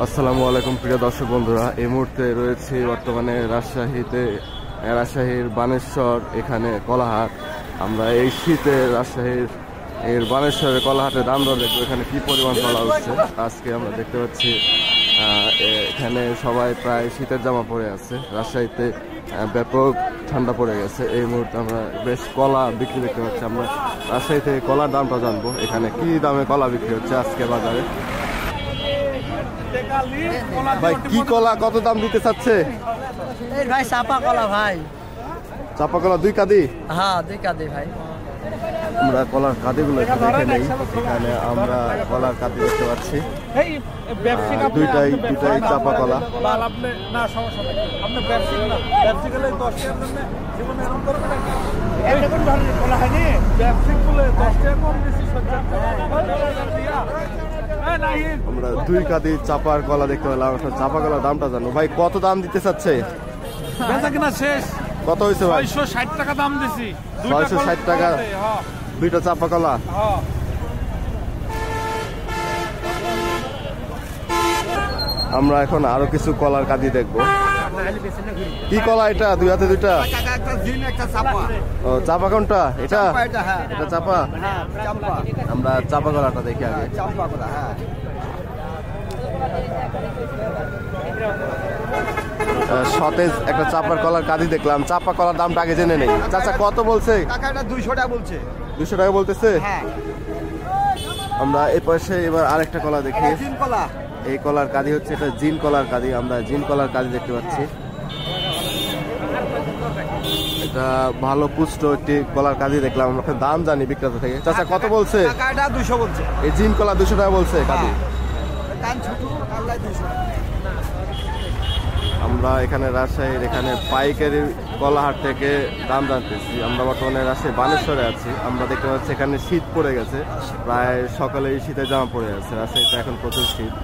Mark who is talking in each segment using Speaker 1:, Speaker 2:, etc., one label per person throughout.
Speaker 1: আসসালামু আলাইকুম প্রিয় দর্শক বন্ধুরা, এই মুহূর্তে রয়েছে বর্তমানে রাজশাহীর বানেশ্বর, এখানে কলাহাট। আমরা এই শীতে রাজশাহীর বানেশ্বরের কলাহাটে দাম দর দেখবো, এখানে কি পরিমাণ কলা উঠছে। আজকে আমরা দেখতে পাচ্ছি এখানে সবাই প্রায় শীতের জামা পরে আছে। রাজশাহীতে ব্যাপক ঠান্ডা পড়ে গেছে। এই মুহূর্তে আমরা বেশ কলা বিক্রি দেখতে পাচ্ছি। আমরা রাজশাহী থেকে কলার দামটা জানবো, এখানে কি দামে কলা বিক্রি হচ্ছে আজকে বাজারে। ভাই কি কলা কত দাম দিতে চাচ্ছে?
Speaker 2: ভাই চাপা কলা, ভাই
Speaker 1: চাপা কলা 2 কাঁদি।
Speaker 2: হ্যাঁ 2 কাঁদি ভাই।
Speaker 1: আমরা কলার কাঁদিগুলো দেখে নেই। এখানে আমরা কলার কাঁদি দেখতে পাচ্ছি, দুইটাই চাপা কলা। আমরা 2 কাঁদি চাপার কলা দেখতে পেলাম। চাপা কলার দামটা জানো ভাই, কত দাম দিতে চাচ্ছে?
Speaker 3: শেষ
Speaker 1: কত হয়েছে ভাই?
Speaker 3: 660 টাকা দাম দিছি।
Speaker 1: 660 টাকা দুইটা চাপা কলা। আমরা এখন আরো কিছু কলার কাঁদি দেখবো। কি কলা এটা? 2 হাতে 2টা? ও চাপা কোনটা? এটা এটা চাপা। আমরা চাপা কলাটা দেখি আগে। সতেজ একটা চাপার কলার কাঁদি দেখলাম। চাপা কলার দামটা আগে জেনে নেই। চাচা কত বলছে?
Speaker 2: 200 টাকা বলছে।
Speaker 1: 200 টাকা বলতেছে। আমরা এই পাশে এবার আরেকটা কলা দেখি। এই কলার কাঁদি হচ্ছে, এটা জিন কলার কাঁদি। আমরা জিন কলার কাঁদি দেখতে পাচ্ছি। এটা ভালো পুষ্ট একটি কলার কাঁদি দেখলাম। আমরা দাম জানি বিক্রেতা থেকে। চাচা কত বলছে?
Speaker 2: 200 বলছে।
Speaker 1: এই জিন কলা 200 টাকা বলছে কাঁদি। আমরা এখানে রাজশাহীর পাইকারি কলাহাট থেকে দাম জানতেছি। আমরা বর্তমানে রাজশাহী বানেশ্বরে আছি। আমরা দেখতে পাচ্ছি এখানে শীত পড়ে গেছে, প্রায় সকালে শীতের জামা পড়ে আছে। রাজশাহীতে এখন প্রচুর শীত।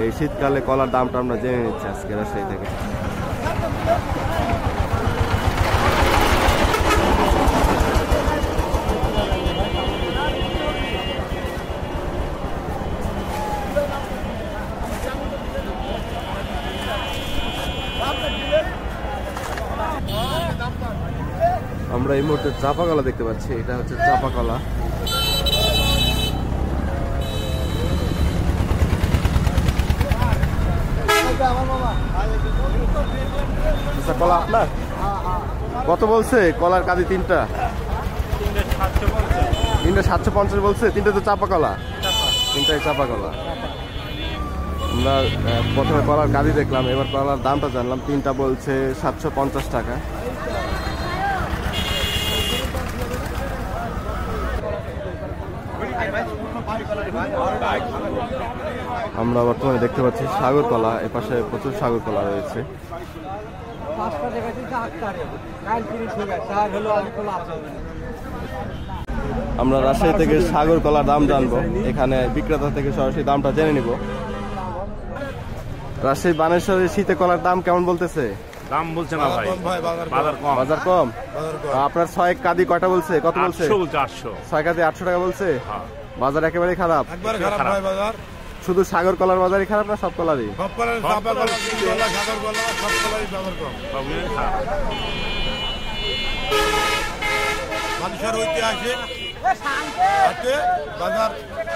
Speaker 1: এই শীতকালে কলার দামটা আমরা জেনে নিচ্ছি আজকে রাজশাহী থেকে। আমরা এই মুহূর্তে চাপা কলা দেখতে পাচ্ছি। এটা হচ্ছে চাপা কলা। কলা আপনার কত বলছে? কলার কাঁদি 3টা 750 বলছে। 3টা তো চাপা কলা, 3টাই চাপা কলা। আমরা প্রথমে কলার কাঁদি দেখলাম, এবার কলার দামটা জানলাম। 3টা বলছে 750 টাকা। আমরা বর্তমানে দেখতে পাচ্ছি সাগর কলা। এপাশে প্রচুর সাগর কলা রয়েছে। আমরা রাজশাহী থেকে সাগর কলার দাম জানবো, এখানে বিক্রেতা থেকে সরাসরি দামটা জেনে নিব। রাজশাহী বানেশ্বরের শীতে কলার দাম কেমন বলতেছে?
Speaker 3: দাম বলছে না ভাই,
Speaker 1: বাজার কম। আপনার 6 কাঁদি কয়টা বলছে? কত বলছে? 6 কাঁদি 800 টাকা বলছে। বাজার একেবারে খারাপ। শুধু সাগর কলার বাজারই খারাপ না সব কলারই?
Speaker 4: মানুষের ঐতিহাসিক বাজার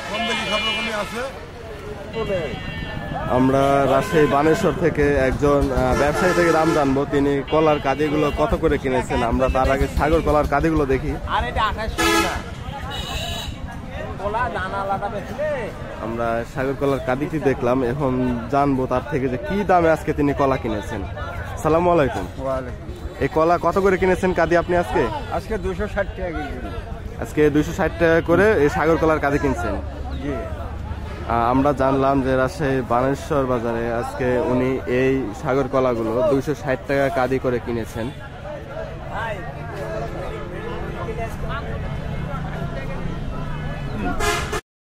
Speaker 4: কম বেশি সব রকমই আছে।
Speaker 1: আমরা রাজশাহী বানেশ্বর থেকে একজন ব্যবসায়ী থেকে দাম জানবো, তিনি কলার কাঁদিগুলো কত করে কিনেছেন। আমরা তার আগে সাগর কলার কাঁদিগুলো দেখি। আমরা সাগর কলার কাঁদিটি দেখলাম, এখন জানবো তার থেকে যে কি দামে আজকে তিনি কলা কিনেছেন। আসসালামু আলাইকুম। এই কলা কত করে কিনেছেন কাঁদি আপনি আজকে?
Speaker 2: আজকে 260 টাকা।
Speaker 1: আজকে 260 টাকা করে এই সাগর কলার কাঁদি কিনছেন। আমরা জানলাম যে রাজশাহী বানেশ্বর বাজারে আজকে উনি এই সাগর কলাগুলো 260 টাকা কাঁদি করে কিনেছেন।